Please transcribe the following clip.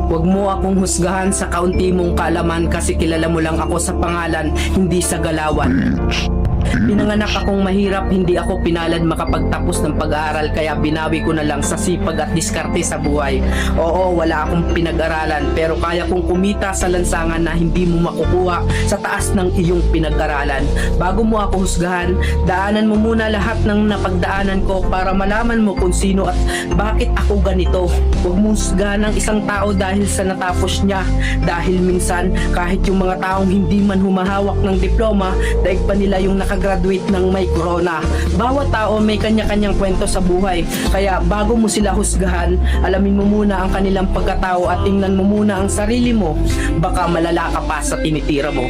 Huwag mo akong husgahan sa kaunti mong kaalaman kasi kilala mo lang ako sa pangalan, hindi sa galawan. Pinanganak akong mahirap, hindi ako pinalad makapagtapos ng pag-aaral kaya binawi ko na lang sa sipag at diskarte sa buhay. Oo, wala akong pinag-aralan pero kaya kong kumita sa lansangan na hindi mo makukuha sa taas ng iyong pinag-aralan. Bago mo ako husgahan, daanan mo muna lahat ng napagdaanan ko para malaman mo kung sino at bakit ako ganito. Huwag mo husgahan ng isang tao dahil sa natapos niya, dahil minsan kahit yung mga taong hindi man humahawak ng diploma, daig pa nila yung nakagraduate ng may corona. Bawat tao may kanya-kanyang kwento sa buhay, kaya bago mo sila husgahan, alamin mo muna ang kanilang pagkatao at tingnan mo muna ang sarili mo. Baka malala ka pa sa tinitira mo.